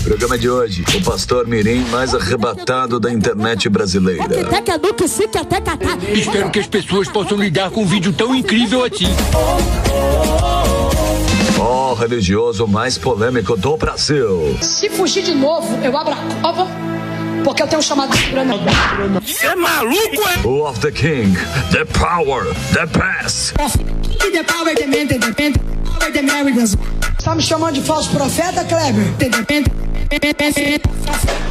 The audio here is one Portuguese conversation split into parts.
Programa de hoje, o pastor mirim mais arrebatado da internet brasileira. Espero que as pessoas possam lidar com um vídeo tão incrível assim. O religioso mais polêmico do Brasil. Se fugir de novo, eu abro a cova, porque eu tenho um chamado de grana. Você é maluco, é? O of the King, the power, the best. The power, the man, the power, the Mary. Tá me chamando de falso profeta, Kleber?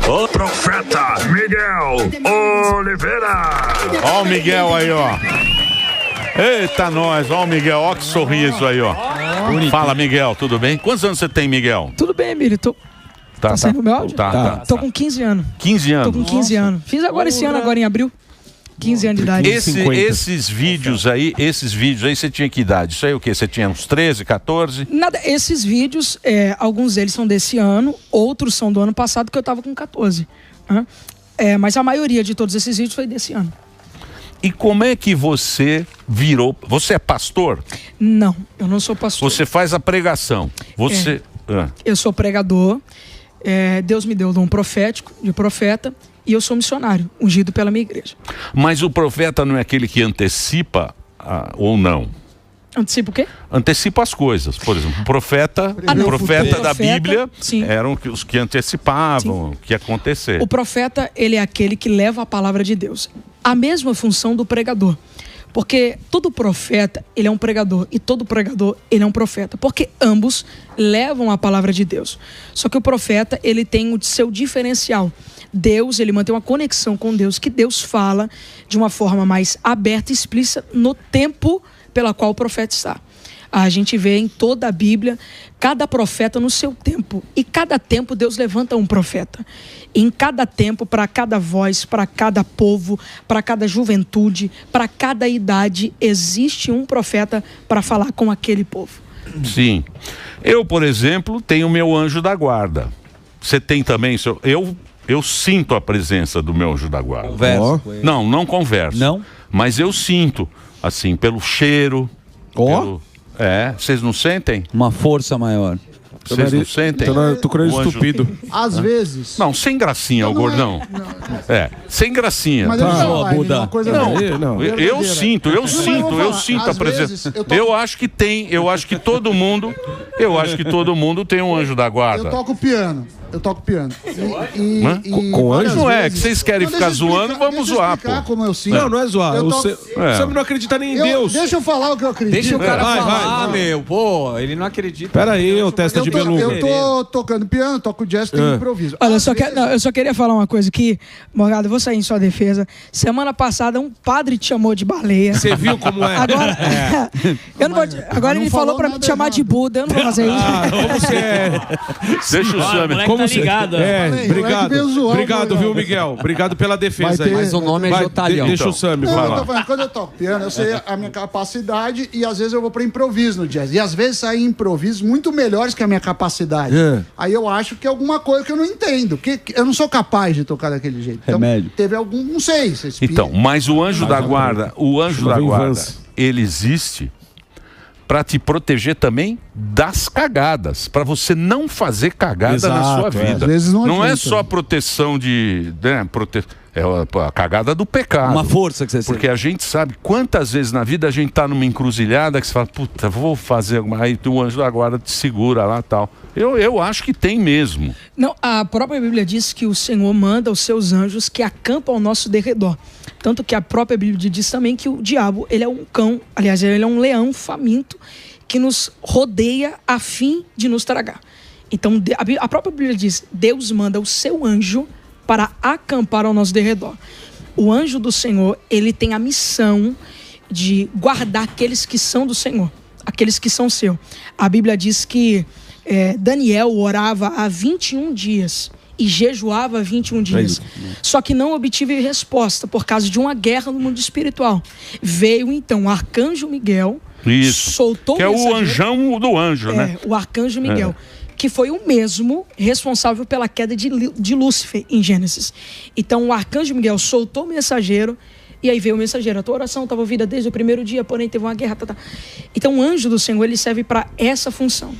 O profeta Miguel Oliveira. Ó o Miguel aí, ó. Eita, nós, ó o Miguel, ó que sorriso aí, ó. Fala, Miguel, tudo bem? Quantos anos você tem, Miguel? Tudo bem, Emílio. Tá saindo o meu áudio? Tô com 15 anos. 15 anos? Tô com 15 anos. Fiz agora esse ano, agora em abril. 15 anos de idade. Esses vídeos aí, você tinha que idade? Isso aí o quê? Você tinha uns 13, 14? Nada, esses vídeos, alguns deles são desse ano, outros são do ano passado, que eu tava com 14. Mas a maioria de todos esses vídeos foi desse ano. E como é que você virou? Você é pastor? Não, eu não sou pastor. Você faz a pregação. Você... Eu sou pregador. Deus me deu o dom profético, de profeta, e eu sou missionário, ungido pela minha igreja. Mas o profeta não é aquele que antecipa ou não? Antecipa o quê? Antecipa as coisas. Por exemplo, o profeta da Bíblia eram os que antecipavam o que ia acontecer. O profeta, ele é aquele que leva a palavra de Deus. A mesma função do pregador. Porque todo profeta, ele é um pregador, e todo pregador, ele é um profeta, porque ambos levam a palavra de Deus. Só que o profeta, ele tem o seu diferencial. Deus, ele mantém uma conexão com Deus, que Deus fala de uma forma mais aberta e explícita no tempo pela qual o profeta está. A gente vê em toda a Bíblia, cada profeta no seu tempo. E cada tempo Deus levanta um profeta. Em cada tempo, para cada voz, para cada povo, para cada juventude, para cada idade, existe um profeta para falar com aquele povo. Sim. Eu, por exemplo, tenho o meu anjo da guarda. Você tem também? Eu sinto a presença do meu anjo da guarda. Conversa? Não converso. Não? Mas eu sinto, assim, pelo cheiro. Vocês não sentem? Uma força maior. Vocês não sentem? Tô com ele estúpido. Às vezes. Não, sem gracinha, o gordão. Sem gracinha. Mas eu sinto a presença. Eu acho que todo mundo tem um anjo da guarda. Eu toco piano. Com anjo? Não é, que vocês querem ficar zoando, vamos zoar, pô. Como eu sinto. Não é zoar. Você não acredita nem em Deus. Deixa eu falar o que eu acredito. Deixa o cara falar, meu. Pô, ele não acredita. Pera aí, ô testa de beluga. Eu tô tocando piano, toco jazz, tenho improviso. Olha, eu só queria falar uma coisa aqui, Morgado, eu vou sair em sua defesa. Semana passada, um padre te chamou de baleia. Você viu como é? Agora, agora ele falou pra me chamar de Buda, eu não vou fazer isso. Como você é? Deixa o Sammy. Como você... ligado. Obrigado, viu, Miguel? Obrigado pela defesa aí. Mas o nome é Jotalhão. Deixa o Sammy falar. Quando eu toco piano, eu sei a minha capacidade e às vezes eu vou para improviso no jazz. E às vezes saem improvisos muito melhores que a minha capacidade. Aí eu acho que é alguma coisa que eu não entendo. Que eu não sou capaz de tocar daquele jeito. Então, teve algum, não sei. Então, mas o anjo da guarda, ele existe para te proteger também das cagadas, para você não fazer cagada na sua vida. Não é só proteção a cagada do pecado. Uma força que você Porque a gente sabe quantas vezes na vida a gente tá numa encruzilhada que você fala, puta, vou fazer alguma... Aí o anjo da guarda te segura lá e tal. Eu acho que tem mesmo. Não, a própria Bíblia diz que o Senhor manda os seus anjos que acampam ao nosso derredor. Tanto que a própria Bíblia diz também que o diabo, ele é um cão, aliás, ele é um leão faminto que nos rodeia a fim de nos tragar. Então, a própria Bíblia diz, Deus manda o seu anjo para acampar ao nosso derredor. O anjo do Senhor, ele tem a missão de guardar aqueles que são do Senhor, aqueles que são seu. A Bíblia diz que Daniel orava há 21 dias e jejuava há 21 dias. Só que não obtive resposta por causa de uma guerra no mundo espiritual. Veio então o arcanjo Miguel, soltou que é o anjão do anjo, né? O arcanjo Miguel. Que foi o mesmo responsável pela queda de Lúcifer em Gênesis. Então o arcanjo Miguel soltou o mensageiro, E aí veio o mensageiro, a tua oração estava ouvida desde o primeiro dia, porém teve uma guerra. Então o anjo do Senhor, ele serve para essa função.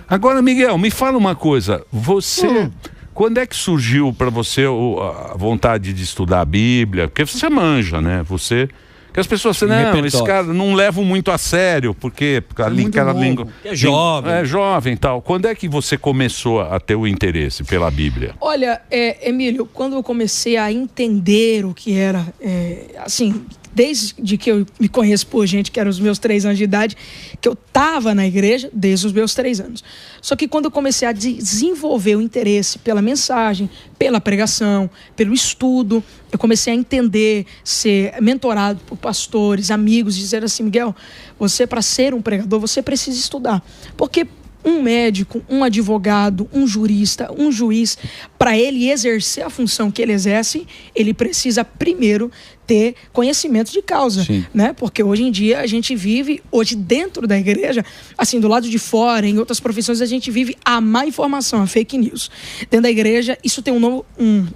Agora, Miguel, me fala uma coisa. Você, quando é que surgiu para você a vontade de estudar a Bíblia? Porque você manja, né? Você... Que as pessoas falam, não, esse cara não levam muito a sério, porque aquela língua... É jovem. É jovem e tal. Quando é que você começou a ter o interesse pela Bíblia? Olha, Emílio, quando eu comecei a entender o que era, assim... Desde que eu me conheço por gente, que eram os meus 3 anos de idade, que eu estava na igreja desde os meus 3 anos. Só que quando eu comecei a desenvolver o interesse pela mensagem, pela pregação, pelo estudo, eu comecei a entender, ser mentorado por pastores, amigos, dizer assim, Miguel, você para ser um pregador, você precisa estudar. Porque um médico, um advogado, um jurista, um juiz, para ele exercer a função que ele exerce, ele precisa primeiro ter conhecimento de causa, né? Porque hoje em dia a gente vive, hoje dentro da igreja, assim, do lado de fora, em outras profissões, a gente vive a má informação, a fake news. Dentro da igreja, isso tem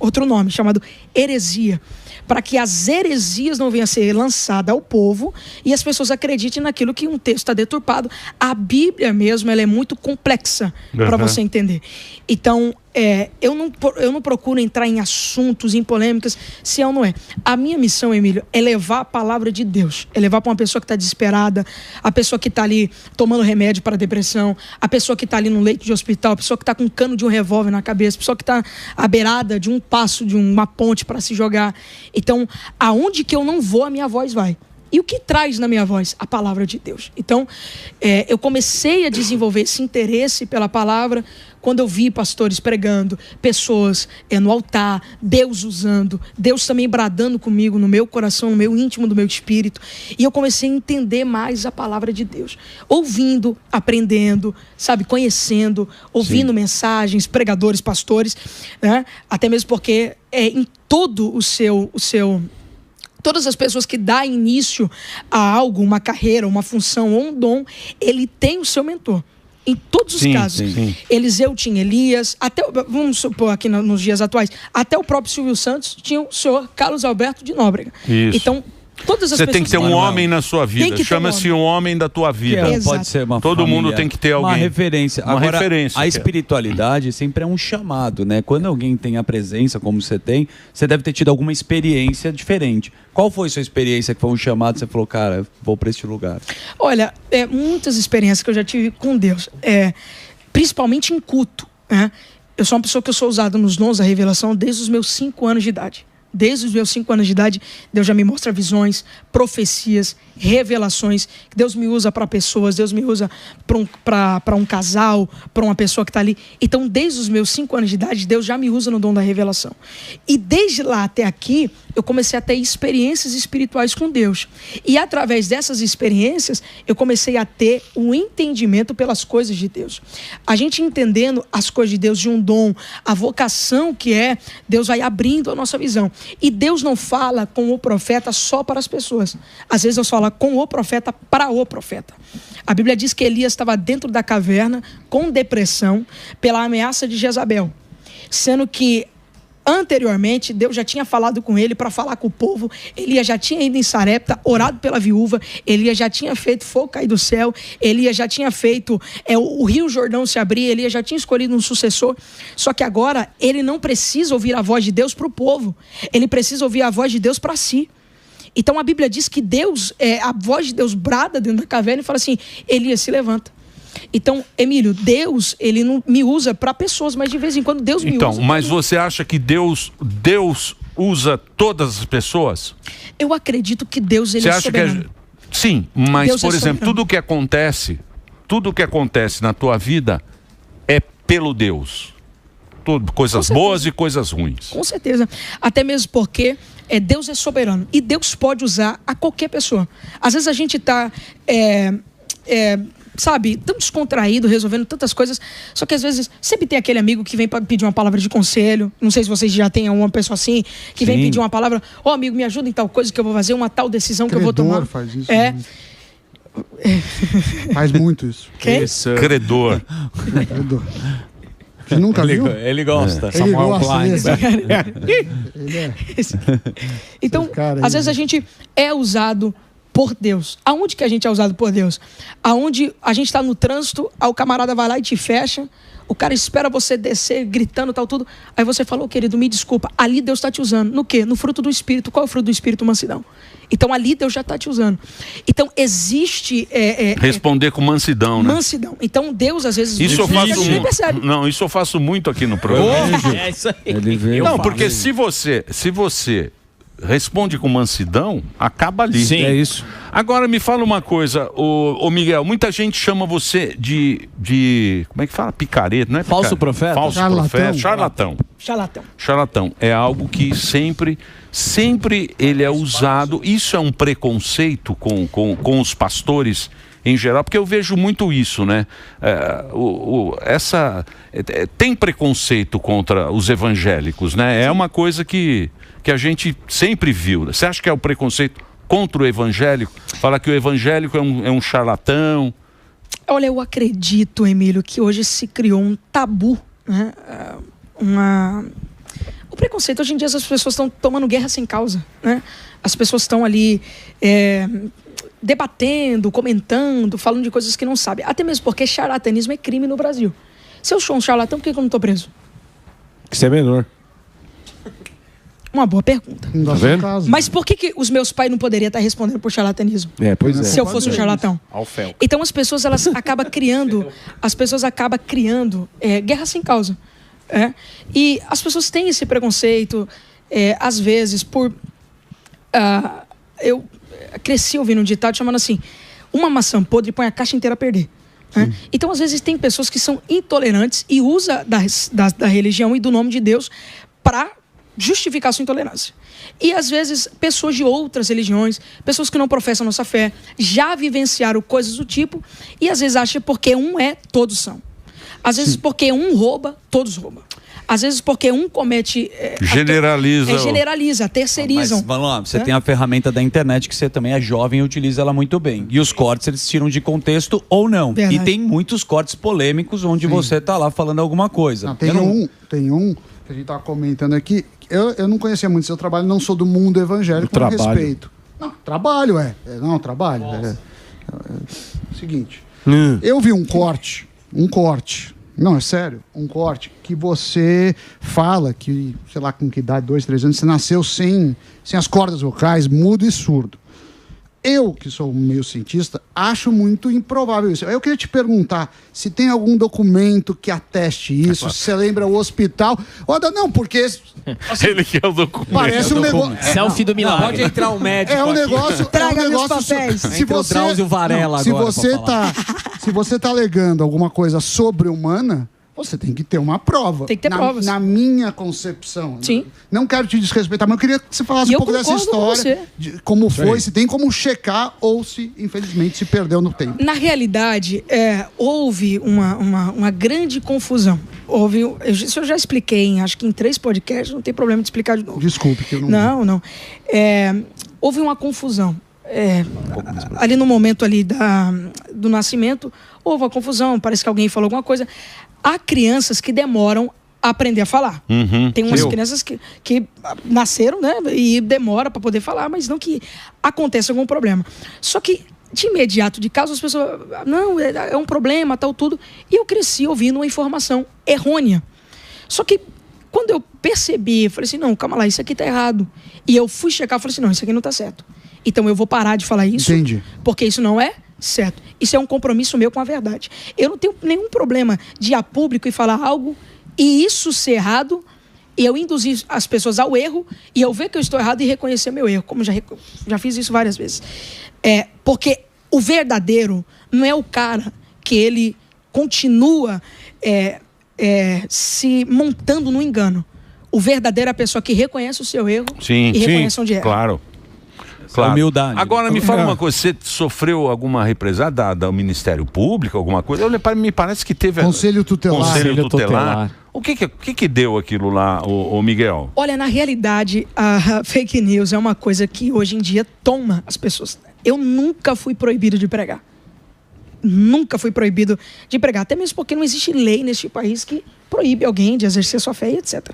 outro nome, chamado heresia. Para que as heresias não venham a ser lançadas ao povo e as pessoas acreditem naquilo que um texto está deturpado. A Bíblia mesmo, ela é muito complexa para você entender. Então, eu não procuro entrar em assuntos, em polêmicas, se é ou não é. A minha missão, Emílio, é levar a palavra de Deus. É levar para uma pessoa que está desesperada, a pessoa que está ali tomando remédio para depressão, a pessoa que está ali no leito de hospital, a pessoa que está com um cano de um revólver na cabeça, a pessoa que está à beirada de um passo, de uma ponte para se jogar. Então, aonde que eu não vou, a minha voz vai. E o que traz na minha voz? A palavra de Deus. Então, eu comecei a desenvolver esse interesse pela palavra quando eu vi pastores pregando, pessoas no altar, Deus usando, Deus também bradando comigo no meu coração, no meu íntimo, do meu espírito. E eu comecei a entender mais a palavra de Deus. Ouvindo, aprendendo, sabe, conhecendo, ouvindo mensagens, pregadores, pastores, né? Até mesmo porque em todo o seu todas as pessoas que dão início a algo, uma carreira, uma função ou um dom, ele tem o seu mentor. Em todos os casos. Eliseu tinha Elias, até, vamos supor aqui nos dias atuais, até o próprio Silvio Santos tinha o senhor Carlos Alberto de Nóbrega. Isso. Então, todas as Você pessoas... tem que ter um homem na sua vida. Chama-se um homem da tua vida. Pode ser uma Todo mundo tem que ter alguém. Uma referência. Uma Agora, referência. a espiritualidade sempre é um chamado, né? Quando alguém tem a presença, como você tem, você deve ter tido alguma experiência diferente. Qual foi a sua experiência que foi um chamado? Você falou, cara, vou para este lugar. Olha, muitas experiências que eu já tive com Deus. Principalmente em culto. Né? Eu sou uma pessoa que eu sou usada nos dons da revelação desde os meus 5 anos de idade. Desde os meus 5 anos de idade, Deus já me mostra visões, profecias, revelações, que Deus me usa para pessoas, Deus me usa para um casal, para uma pessoa que está ali. Então, desde os meus 5 anos de idade, Deus já me usa no dom da revelação. E desde lá até aqui, eu comecei a ter experiências espirituais com Deus. E através dessas experiências, eu comecei a ter um entendimento pelas coisas de Deus. A gente entendendo as coisas de Deus, de um dom, a vocação que é, Deus vai abrindo a nossa visão. E Deus não fala com o profeta só para as pessoas. Às vezes Deus fala com o profeta para o profeta. A Bíblia diz que Elias estava dentro da caverna com depressão pela ameaça de Jezabel. Sendo que anteriormente, Deus já tinha falado com ele para falar com o povo. Elias já tinha ido em Sarepta, orado pela viúva. Elias já tinha feito fogo cair do céu. Elias já tinha feito o rio Jordão se abrir. Elias já tinha escolhido um sucessor. Só que agora, ele não precisa ouvir a voz de Deus para o povo. Ele precisa ouvir a voz de Deus para si. Então a Bíblia diz que Deus, a voz de Deus brada dentro da caverna e fala assim, Elias, se levanta. Então, Emílio, Deus, ele não me usa para pessoas, mas de vez em quando Deus me usa. Então, mas você acha que Deus usa todas as pessoas? Eu acredito que Deus, ele é soberano. Sim, mas, Deus por exemplo, tudo que acontece na tua vida é pelo Deus. Coisas boas e coisas ruins. Com certeza. Até mesmo porque Deus é soberano. E Deus pode usar a qualquer pessoa. Às vezes a gente está... sabe, tão descontraído, resolvendo tantas coisas, só que às vezes sempre tem aquele amigo que vem para pedir uma palavra de conselho. Não sei se vocês já têm uma pessoa assim, que vem pedir uma palavra, amigo, me ajuda em tal coisa que eu vou fazer, uma tal decisão que eu vou tomar. Faz isso. Faz muito isso. Quem? Credor. Você nunca viu? Ele gosta. Ele gosta desse. Então, às vezes a gente é usado por Deus. Aonde que a gente é usado por Deus? Aonde a gente está no trânsito, aí o camarada vai lá e te fecha, o cara espera você descer gritando tal tudo, aí você falou, querido, me desculpa, ali Deus está te usando. No quê? No fruto do Espírito. Qual é o fruto do Espírito? Mansidão. Então ali Deus já está te usando. Então existe... responder com mansidão, né? Mansidão. Então Deus às vezes... Isso eu faço nem percebe. Não, isso eu faço muito aqui no programa. É isso aí. Ele veio. Não, porque se você responde com mansidão, acaba ali. Sim, é isso. Agora me fala uma coisa, ô Miguel, muita gente chama você de como é que fala? Picareta, não é? Falso profeta? Falso profeta, charlatão. É algo que sempre ele é usado. Isso é um preconceito com os pastores em geral, porque eu vejo muito isso, né? Tem preconceito contra os evangélicos, né? É uma coisa que a gente sempre viu. Você acha que é o preconceito contra o evangélico? Fala que o evangélico é um charlatão. Olha, eu acredito, Emílio, que hoje se criou um tabu, né? O preconceito, hoje em dia as pessoas estão tomando guerra sem causa, né? As pessoas estão ali debatendo, comentando, falando de coisas que não sabem. Até mesmo porque charlatanismo é crime no Brasil. Se eu sou um charlatão, por que eu não estou preso? Que você é menor. Uma boa pergunta. Tá vendo? Mas por que os meus pais não poderiam estar respondendo por charlatanismo? Pois é. Se eu fosse um charlatão. Então as pessoas acabam criando guerra sem causa. E as pessoas têm esse preconceito, às vezes, por... eu cresci ouvindo um ditado chamando assim, uma maçã podre põe a caixa inteira a perder. Então, às vezes, tem pessoas que são intolerantes e usam da religião e do nome de Deus para justificar sua intolerância. E, às vezes, pessoas de outras religiões, pessoas que não professam nossa fé, já vivenciaram coisas do tipo e, às vezes, acham que porque um todos são. Às vezes, porque um rouba, todos roubam. Às vezes porque um comete... generaliza, terceirizam. Mas, vamos lá, você tem a ferramenta da internet que você também é jovem e utiliza ela muito bem. E os cortes, eles tiram de contexto ou não. Verdade. E tem muitos cortes polêmicos onde você tá lá falando alguma coisa. Não, tem um que a gente tava comentando aqui. Eu não conhecia muito seu trabalho, não sou do mundo evangélico, com respeito. Não, trabalho, trabalho. Seguinte, eu vi um corte. Não, é sério, um corte que você fala que, sei lá, com que idade, 2, 3 anos, você nasceu sem as cordas vocais, mudo e surdo. Eu, que sou meio cientista, acho muito improvável isso. Eu queria te perguntar se tem algum documento que ateste isso, se você lembra o hospital. Não, porque... Assim, ele quer o documento. Parece um negócio... Selfie do milagre. Pode entrar um médico É um negócio... Traga meus papéis. Se você tá alegando alguma coisa sobre-humana, você tem que ter uma prova. Tem que ter provas. Na minha concepção. Sim. Não quero te desrespeitar, mas eu queria que você falasse um pouco dessa história. De como foi, se tem como checar ou se, infelizmente, se perdeu no tempo. Na realidade, houve uma grande confusão. Isso eu já expliquei, acho que em 3 podcasts, não tem problema de explicar de novo. Desculpe que eu não... Não. Houve uma confusão. Ali no momento ali do nascimento, houve uma confusão, parece que alguém falou alguma coisa. Há crianças que demoram a aprender a falar. Tem umas crianças que nasceram, né, e demora para poder falar, mas não que aconteça algum problema. Só que, de imediato, de caso, as pessoas... Não, é um problema, tal, tudo. E eu cresci ouvindo uma informação errônea. Só que, quando eu percebi, eu falei assim, não, calma lá, isso aqui tá errado. E eu fui checar, eu falei assim, não, isso aqui não tá certo. Então eu vou parar de falar isso. Entendi. Porque isso não é certo. Isso é um compromisso meu com a verdade. Eu não tenho nenhum problema de ir a público e falar algo e isso ser errado, e eu induzir as pessoas ao erro, e eu ver que eu estou errado e reconhecer meu erro, como já fiz isso várias vezes. Porque o verdadeiro não é o cara que ele continua se montando no engano. O verdadeiro é a pessoa que reconhece o seu erro e reconhece onde erra. Claro. Humildade. Agora, me fala uma coisa, você sofreu alguma represália do Ministério Público, alguma coisa? Me parece que teve... Conselho Tutelar. Conselho Tutelar. O que deu aquilo lá, o Miguel? Olha, na realidade, a fake news é uma coisa que hoje em dia toma as pessoas. Eu nunca fui proibido de pregar. nunca fui proibido de pregar, até mesmo porque não existe lei neste país que proíbe alguém de exercer sua fé, etc.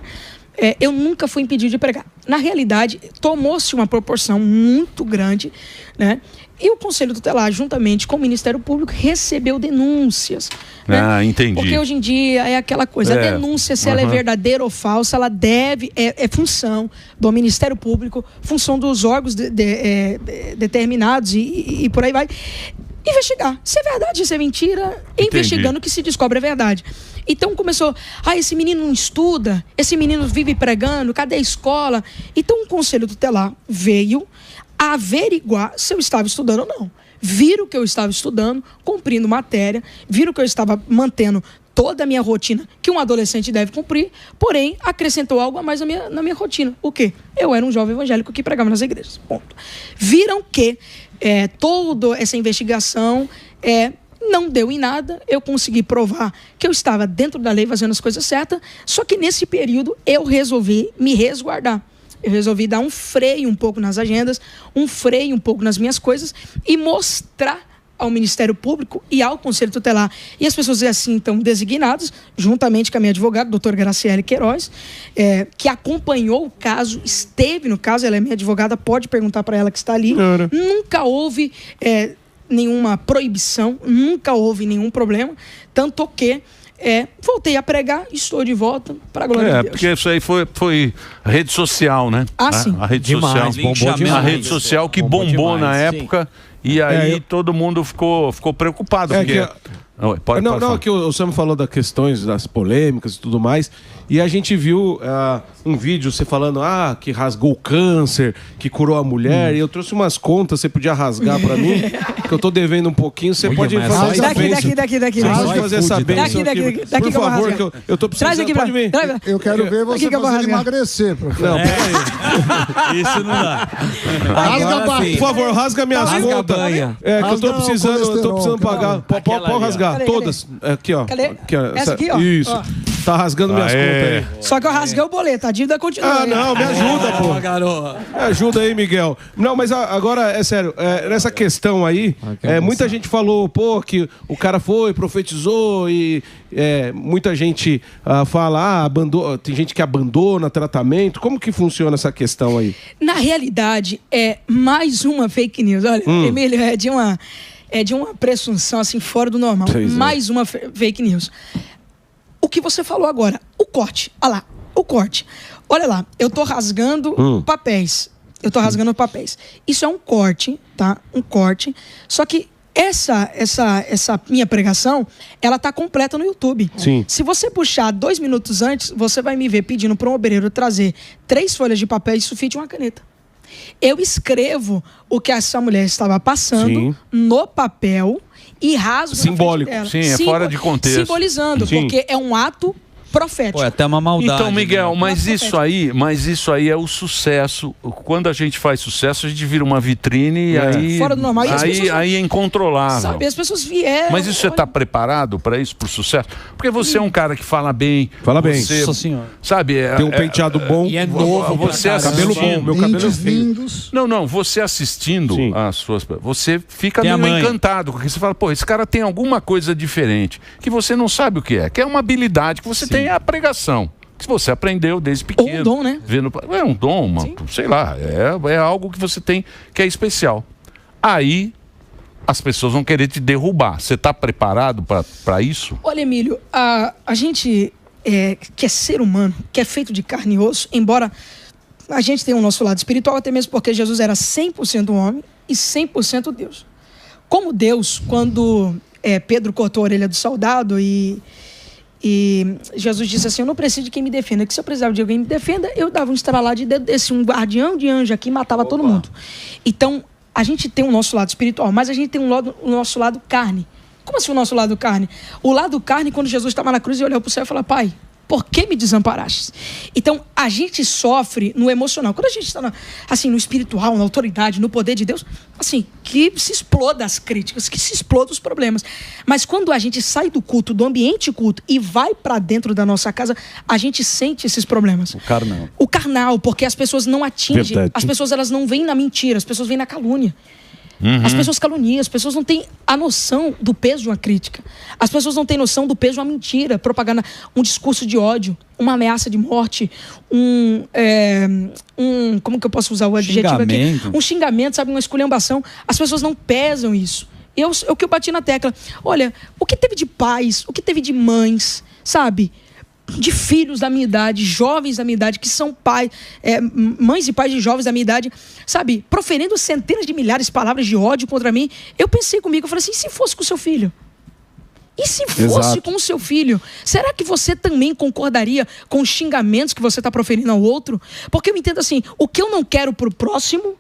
Eu nunca fui impedido de pregar. Na realidade, tomou-se uma proporção muito grande, né? E o Conselho Tutelar, juntamente com o Ministério Público, recebeu denúncias. Né? Entendi. Porque hoje em dia é aquela coisa, a denúncia, se ela é verdadeira ou falsa, ela deve, é função do Ministério Público, função dos órgãos determinados e por aí vai, investigar. Se é verdade, se é mentira, investigando que se descobre a verdade. Então começou, esse menino não estuda, esse menino vive pregando, cadê a escola? Então o Conselho Tutelar veio averiguar se eu estava estudando ou não. Viram que eu estava estudando, cumprindo matéria, viram que eu estava mantendo toda a minha rotina que um adolescente deve cumprir, porém acrescentou algo a mais na minha rotina. O quê? Eu era um jovem evangélico que pregava nas igrejas. Ponto. Viram que toda essa investigação não deu em nada, eu consegui provar que eu estava dentro da lei fazendo as coisas certas, só que nesse período eu resolvi me resguardar. Eu resolvi dar um freio um pouco nas agendas, um freio um pouco nas minhas coisas e mostrar ao Ministério Público e ao Conselho Tutelar. E as pessoas assim estão designadas, juntamente com a minha advogada, doutora Graciele Queiroz, que acompanhou o caso, esteve no caso, ela é minha advogada, pode perguntar para ela que está ali. Nunca houve nenhuma proibição, nunca houve nenhum problema, tanto que voltei a pregar e estou de volta para a glória de Deus. Porque isso aí foi rede social, né? Sim. A rede social bombou demais. A rede social que bombou na época, e aí todo mundo ficou preocupado. Que o Sam falou das questões, das polêmicas e tudo mais, e a gente viu um vídeo você falando que rasgou o câncer, que curou a mulher, e eu trouxe umas contas, você podia rasgar pra mim, que eu tô devendo um pouquinho, você pode fazer essa bênção. Daqui. Você pode fazer essa bênção aqui, por favor, que eu tô precisando. Traz aqui pode vir. Eu quero ver você fazer emagrecer, professor. Não, peraí. Isso não dá. Por favor, rasga minhas contas. Que eu tô precisando pagar. Pode rasgar, todas. Aqui, ó. Cadê? Essa aqui, ó. Isso. Tá rasgando minhas contas aí. Só que eu rasguei o boleto, a dívida continua. Não, me ajuda, pô. Garoto. Me ajuda aí, Miguel. Não, mas agora, é sério, nessa questão aí, muita gente falou, que o cara profetizou e muita gente fala, tem gente que abandona tratamento. Como que funciona essa questão aí? Na realidade, é mais uma fake news. Olha, Emílio, é de uma presunção assim, fora do normal. Mais uma fake news. O que você falou agora, o corte. Olha lá, o corte. Olha lá, eu tô rasgando papéis. Isso é um corte, tá? Um corte. Só que essa minha pregação, ela tá completa no YouTube. Sim. Se você puxar 2 minutos antes, você vai me ver pedindo para um obreiro trazer 3 folhas de papel e sulfite e uma caneta. Eu escrevo o que essa mulher estava passando no papel e rasgo simbólico. Na frente dela. Sim, fora de contexto. Simbolizando, porque é um ato profético. É até uma maldade. Então, Miguel, mas isso aí é o sucesso. Quando a gente faz sucesso, a gente vira uma vitrine e aí fora do normal. Aí é incontrolável. Sabe, as pessoas vieram. Mas isso você está preparado para isso, para o sucesso? Porque você é um cara que fala bem. Você, Nossa senhora. Sabe? Tem um penteado bom. E é novo. Você cabelo bom. Meu cabelo é feio. Não, você assistindo as suas... Você fica meio encantado. Porque você fala, esse cara tem alguma coisa diferente. Que você não sabe o que é. Que é uma habilidade que você tem a pregação. Que você aprendeu desde pequeno. Ou um dom, né? É um dom, sei lá. É algo que você tem que é especial. Aí as pessoas vão querer te derrubar. Você está preparado para isso? Olha, Emílio, a gente que é ser humano, que é feito de carne e osso, embora a gente tenha o nosso lado espiritual, até mesmo porque Jesus era 100% homem e 100% Deus. Como Deus, quando Pedro cortou a orelha do soldado e Jesus disse assim, eu não preciso de quem me defenda, que se eu precisava de alguém me defenda, eu dava um estralar de dedo desse, um guardião de anjo aqui, matava todo mundo. Então, a gente tem o nosso lado espiritual, mas a gente tem o nosso lado carne. Como assim o nosso lado carne? O lado carne, quando Jesus estava na cruz, ele olhou para o céu e falou, Pai, por que me desamparaste? Então, a gente sofre no emocional. Quando a gente está assim, no espiritual, na autoridade, no poder de Deus, assim, que se exploda as críticas, que se exploda os problemas. Mas quando a gente sai do culto, do ambiente culto, e vai para dentro da nossa casa, a gente sente esses problemas. O carnal, porque as pessoas não atingem. Verdade. As pessoas elas não vêm na mentira, as pessoas vêm na calúnia. As pessoas caluniam, as pessoas não têm a noção do peso de uma crítica. As pessoas não têm noção do peso de uma mentira, propaganda, um discurso de ódio, uma ameaça de morte, como que eu posso usar o adjetivo aqui? Um xingamento, sabe, uma esculhambação. As pessoas não pesam isso. O que eu bati na tecla, olha, o que teve de pais, o que teve de mães, sabe, de filhos da minha idade, jovens da minha idade, que são pais, mães e pais de jovens da minha idade, sabe, proferindo centenas de milhares de palavras de ódio contra mim. Eu pensei comigo, eu falei assim, e se fosse com o seu filho? E se fosse com o seu filho? Será que você também concordaria com os xingamentos que você está proferindo ao outro? Porque eu entendo assim, o que eu não quero pro próximo,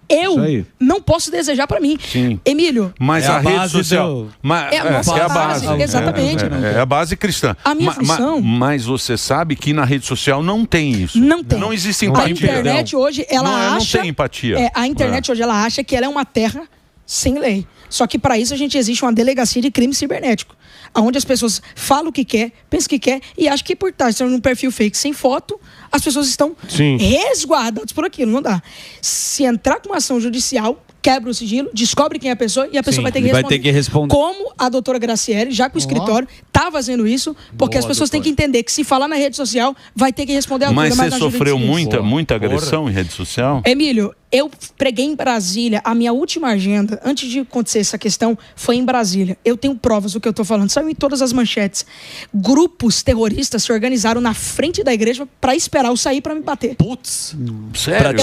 eu não posso desejar para mim. Sim. Emílio. Mas a rede social é a base. Exatamente. É a base cristã. A minha função. Mas você sabe que na rede social não tem isso. Não tem. Não existe empatia. A internet hoje, ela acha... Não tem empatia. A internet hoje, ela acha que ela é uma terra sem lei. Só que para isso a gente existe uma delegacia de crime cibernético, onde as pessoas falam o que quer, pensam o que quer e acham que por estar num perfil fake sem foto, as pessoas estão resguardadas por aquilo. Não dá. Se entrar com uma ação judicial, quebra o sigilo, descobre quem é a pessoa e a pessoa vai ter que responder. Como a doutora Graciele, já que o escritório está fazendo isso, porque as pessoas têm que entender que se falar na rede social, vai ter que responder a altura. Mas você sofreu muita agressão em rede social? Emílio, eu preguei em Brasília, a minha última agenda, antes de acontecer essa questão, foi em Brasília. Eu tenho provas do que eu estou falando, saiu em todas as manchetes. Grupos terroristas se organizaram na frente da igreja para esperar eu sair para me bater. Putz, sério?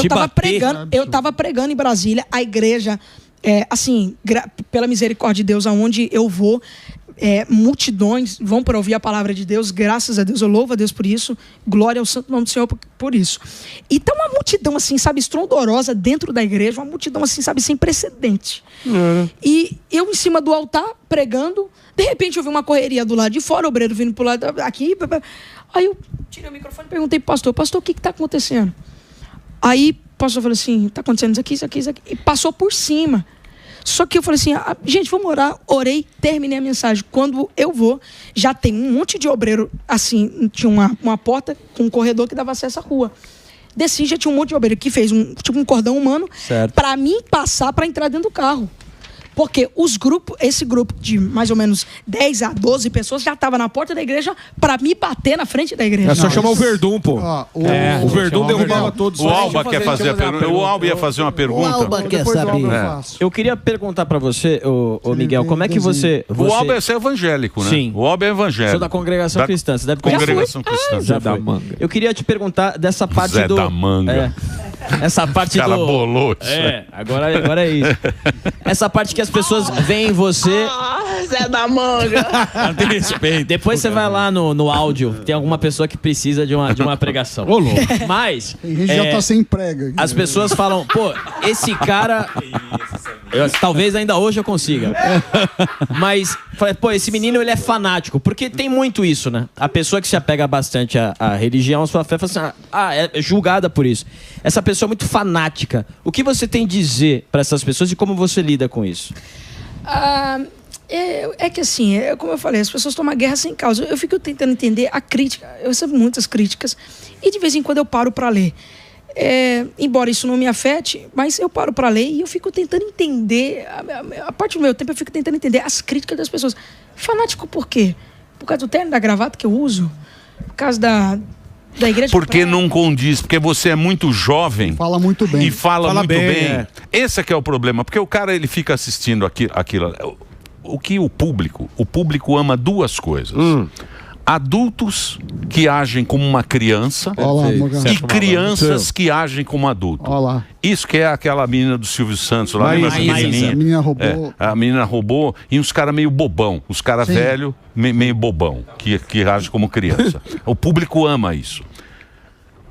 Eu estava pregando em Brasília, a igreja, pela misericórdia de Deus, aonde eu vou, multidões vão para ouvir a palavra de Deus, graças a Deus, eu louvo a Deus por isso, glória ao santo nome do Senhor por isso. E tá uma multidão assim, sabe, estrondorosa dentro da igreja, uma multidão assim, sabe, sem precedente. E eu em cima do altar, pregando, de repente eu vi uma correria do lado de fora, o obreiro vindo pro lado aqui, aí eu tirei o microfone e perguntei pro pastor, o que tá acontecendo? Aí o pastor falou assim, tá acontecendo isso aqui, e passou por cima. Só que eu falei assim, gente, vamos orar. Orei, terminei a mensagem. Quando eu vou, já tem um monte de obreiro, assim, tinha uma porta com um corredor que dava acesso à rua. Desci, já tinha um monte de obreiro que fez um cordão humano para mim passar para entrar dentro do carro. Porque esse grupo de mais ou menos 10 a 12 pessoas já estava na porta da igreja para me bater na frente da igreja. É só chamar o Verdun, pô. O Verdun derrubava todos. O Alba quer fazer a pergunta. O Alba ia fazer uma pergunta. O Alba quer saber. Eu queria perguntar para você, o Miguel, como é que você... O Alba é evangélico, né? Sim. O Alba é evangélico. Sou da congregação cristã. Você deve conhecer. Congregação cristã. Zé da Manga. Eu queria te perguntar dessa parte Zé da Manga. Essa parte do... O cara bolou isso. Agora é isso. Essa parte que as pessoas veem em você... Zé da Manga. Tem respeito. Depois você vai lá no áudio, tem alguma pessoa que precisa de uma pregação. Ô, louco. Mas... Tem gente que já tá sem prega. As pessoas falam, pô, esse cara... talvez ainda hoje eu consiga. Mas, pô, esse menino, ele é fanático. Porque tem muito isso, né? A pessoa que se apega bastante à religião, à sua fé, fala assim, é julgada por isso. Essa pessoa é muito fanática. O que você tem a dizer para essas pessoas e como você lida com isso? É que assim, como eu falei, as pessoas tomam guerra sem causa. Eu fico tentando entender a crítica. Eu recebo muitas críticas e de vez em quando eu paro para ler. Embora isso não me afete, mas eu paro para ler e eu fico tentando entender, a parte do meu tempo eu fico tentando entender as críticas das pessoas. Fanático por quê? Por causa do terno da gravata que eu uso? Por causa da igreja? Porque não condiz, porque você é muito jovem. Fala muito bem. E fala muito bem. Esse é que é o problema, porque o cara ele fica assistindo aquilo. O que o público ama duas coisas. Adultos que agem como uma criança e crianças que agem como adulto. Isso que é aquela menina do Silvio Santos lá, lembra essa menininha? A menina roubou. A menina roubou e uns caras meio bobão, os caras velhos meio bobão, que agem como criança. O público ama isso.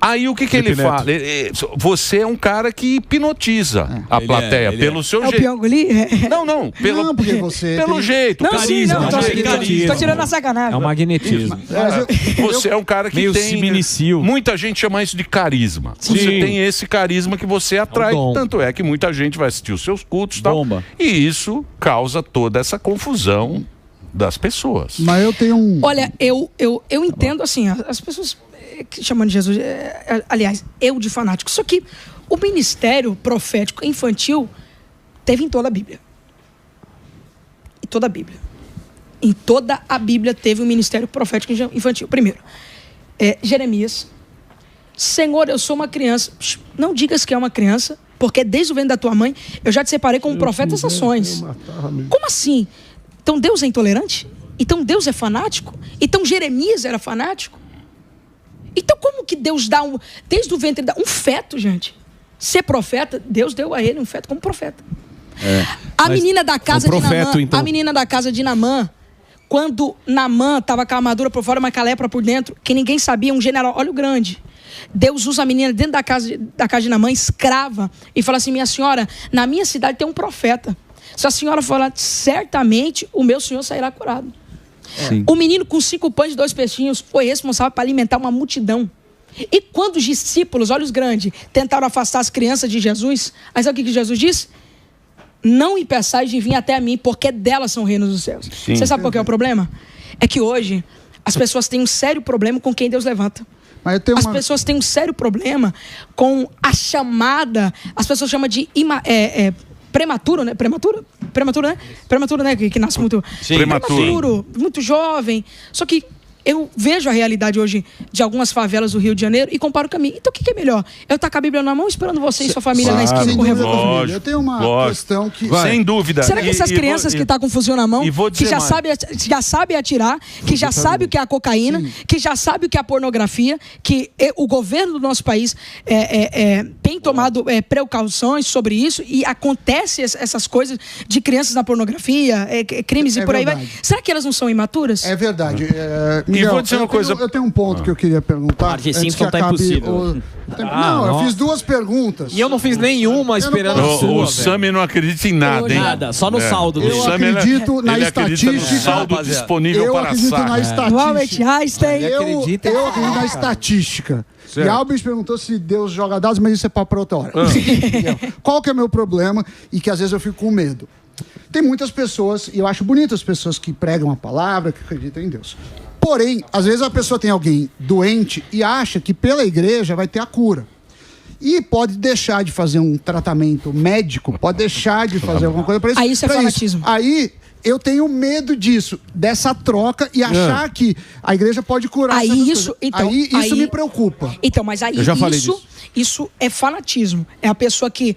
Aí o que ele fala? Você é um cara que hipnotiza a plateia pelo seu jeito. É o Piangoli? Não. Pelo jeito. Não, carisma. Estou tirando a sacanagem. É o magnetismo. Você é um cara que meio tem... Muita gente chama isso de carisma. Sim. Você tem esse carisma que você atrai. Tanto é que muita gente vai assistir os seus cultos. E isso causa toda essa confusão das pessoas. Mas eu tenho Olha, eu entendo assim, as pessoas... chamando de Jesus, aliás, eu de fanático. Só que o ministério profético infantil Teve em toda a Bíblia. Em toda a Bíblia. Em toda a Bíblia teve um ministério profético infantil. Primeiro, Jeremias. Senhor, eu sou uma criança. Não digas que é uma criança, porque desde o ventre da tua mãe eu já te separei como profeta das nações. Como assim? Então Deus é intolerante? Então Deus é fanático? Então Jeremias era fanático? Então como que Deus dá desde o ventre um feto, gente? Ser profeta, Deus deu a ele um feto como profeta. A menina da casa de Naamã, então. A menina da casa de Naamã, quando Naamã estava com a armadura por fora, mas com a lepra por dentro, que ninguém sabia, um general, olha o grande. Deus usa a menina dentro da casa de Naamã, escrava, e fala assim: minha senhora, na minha cidade tem um profeta. Se a senhora falar, certamente o meu senhor sairá curado. Sim. O menino com 5 pães e 2 peixinhos foi responsável para alimentar uma multidão. E quando os discípulos, olhos grandes, tentaram afastar as crianças de Jesus, aí sabe o que Jesus disse? Não impeçais de vir até mim, porque delas são reinos dos céus. Sim. Você sabe qual que é o problema? É que hoje as pessoas têm um sério problema com quem Deus levanta. As pessoas têm um sério problema com a chamada, as pessoas chamam de prematuro, né? Prematuro, né? Prematuro, né? Que nasce muito prematuro, muito jovem. Só que eu vejo a realidade hoje de algumas favelas do Rio de Janeiro e comparo com a minha. Então o que é melhor? Eu estar com a Bíblia na mão esperando você e sua família na esquina com revólver? Eu tenho uma questão que... Sem dúvida. Será que essas crianças que estão com fuzil na mão, que já sabe atirar, que já sabe o que é a cocaína, que já sabe o que é a pornografia, que o governo do nosso país tem tomado precauções sobre isso e acontece essas coisas de crianças na pornografia, crimes e por aí vai. Será que elas não são imaturas? É verdade. E vou dizer uma coisa. Eu tenho um ponto que eu queria perguntar. Martin Simpson tá impossível. Eu fiz 2 perguntas. E eu não fiz nenhuma esperando a sua. O Sami não acredita em nada, hein? Nada, só no saldo. Eu acredito na estatística. No saldo disponível para saque. Eu acredito na estatística. Eu acredito na estatística. Certo. E Albert perguntou se Deus joga dados, mas isso é papo para outra hora. Qual que é o meu problema e que às vezes eu fico com medo? Tem muitas pessoas, e eu acho bonito as pessoas que pregam a palavra, que acreditam em Deus. Porém, às vezes a pessoa tem alguém doente e acha que pela igreja vai ter a cura. E pode deixar de fazer um tratamento médico, pode deixar de fazer alguma coisa para isso. Aí isso é fanatismo. Aí eu tenho medo disso, dessa troca e achar que a igreja pode curar isso. Então, isso me preocupa. Então, mas aí isso é fanatismo. É a pessoa que...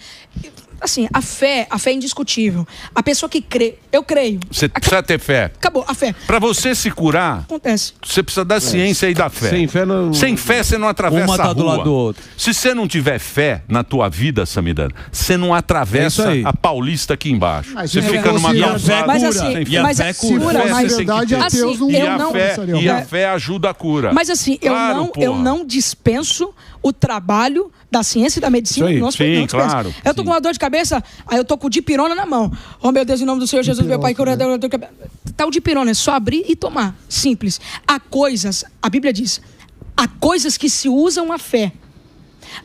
Assim, a fé é indiscutível. A pessoa que crê, eu creio. Você precisa ter fé. Acabou, a fé. Para você se curar, acontece. Você precisa da ciência e da fé. Sem fé você não atravessa a rua. Do lado do outro. Se você não tiver fé na tua vida, Samidana, você não atravessa a Paulista aqui embaixo. Você fica numa calçada. Mas assim, na verdade, ateus não... E a fé ajuda a cura. Mas assim, eu não dispenso o trabalho da ciência e da medicina. Sim, claro. Eu tô com uma dor de cabeça, aí eu tô com o dipirona na mão. Oh, meu Deus, em nome do Senhor Jesus, meu Pai, curador de cabeça. Tá o dipirona, é só abrir e tomar. Simples. Há coisas, a Bíblia diz, há coisas que se usam a fé.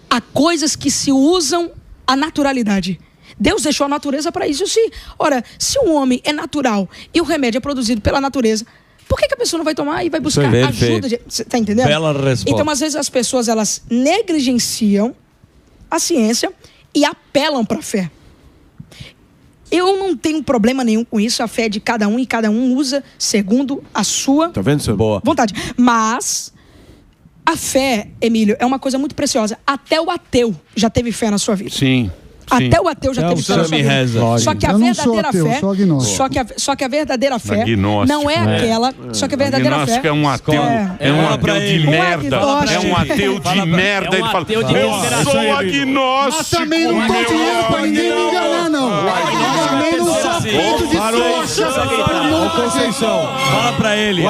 Há coisas que se usam a naturalidade. Deus deixou a natureza para isso. Se um homem é natural e o remédio é produzido pela natureza, por que a pessoa não vai tomar e vai buscar ajuda? Você tá entendendo? Bela resposta. Então, às vezes, as pessoas, elas negligenciam a ciência e apelam para a fé. Eu não tenho problema nenhum com isso. A fé é de cada um e cada um usa segundo a sua vontade. Mas a fé, Emílio, é uma coisa muito preciosa. Até o ateu já teve fé na sua vida. Sim. Até o ateu já teve fé na sua vida. Só que a verdadeira fé, só que a verdadeira fé não é aquela. Só que a verdadeira fé é um ateu, é um ateu de merda. É um ateu de merda. Ele fala: eu sou agnóstico. Mas também não tem dinheiro pra ninguém me enganar, não. Também não sou feito de trouxa. Conceição, fala pra ele.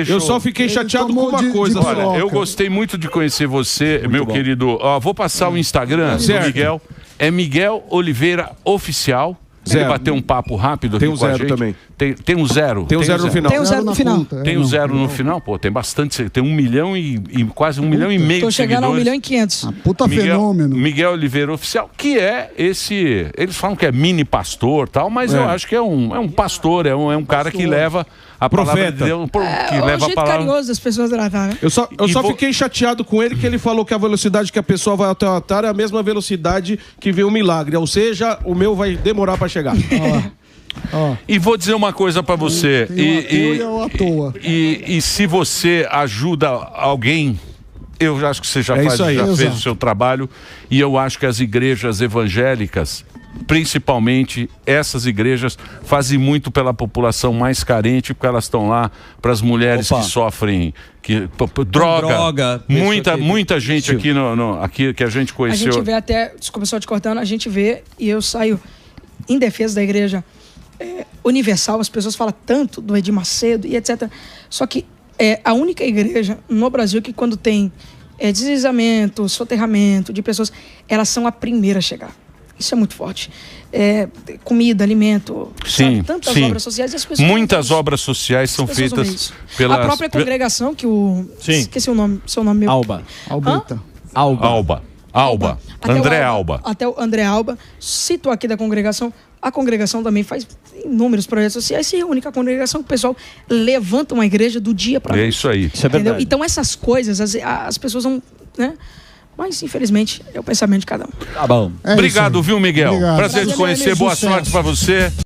Eu só fiquei chateado com uma coisa. Olha, eu gostei muito de conhecer você, meu querido. Vou passar o Instagram do Miguel. É Miguel Oliveira Oficial. Ele bateu um papo rápido aqui com a gente. Também. Tem um zero. Tem um zero no final. Tem um zero no final. Tem um zero no final? Pô, tem bastante. Tem 1 milhão e quase 1,5 milhão de seguidores. Tô chegando a 1,5 milhão. Puta fenômeno. Miguel Oliveira Oficial, que é esse... Eles falam que é mini pastor e tal, mas eu acho que é um pastor, é um cara que leva a palavra Profeta. de Deus, que É o leva a jeito palavra. carinhoso das pessoas tratar, né? Eu só fiquei chateado com ele que ele falou que a velocidade que a pessoa vai até o altar é a mesma velocidade que vem o milagre. Ou seja, o meu vai demorar para chegar. E vou dizer uma coisa pra você. E se você ajuda alguém, eu acho que você já fez o seu trabalho. E eu acho que as igrejas evangélicas, principalmente essas igrejas, fazem muito pela população mais carente, porque elas estão lá para as mulheres que sofrem droga. Muita gente aqui que a gente conheceu. A gente vê até, desculpa só te cortando, a gente vê, e eu saio em defesa da igreja universal, as pessoas falam tanto do Edir Macedo e etc. Só que é a única igreja no Brasil que quando tem deslizamento, soterramento de pessoas, elas são a primeira a chegar. Isso é muito forte. Comida, alimento, sabe? Tantas obras sociais. E as pessoas muitas obras sociais são feitas pela a própria congregação que o... Esqueci o nome, seu nome. Alba. André Alba. Até o André Alba, cito aqui da congregação. A congregação também faz inúmeros projetos sociais, se reúne com a congregação, o pessoal levanta uma igreja do dia para noite. É isso aí. Isso é verdade. Então essas coisas, as pessoas vão, né? Mas infelizmente é o pensamento de cada um. Tá bom. Obrigado, viu, Miguel? Prazer te conhecer, boa sorte para você.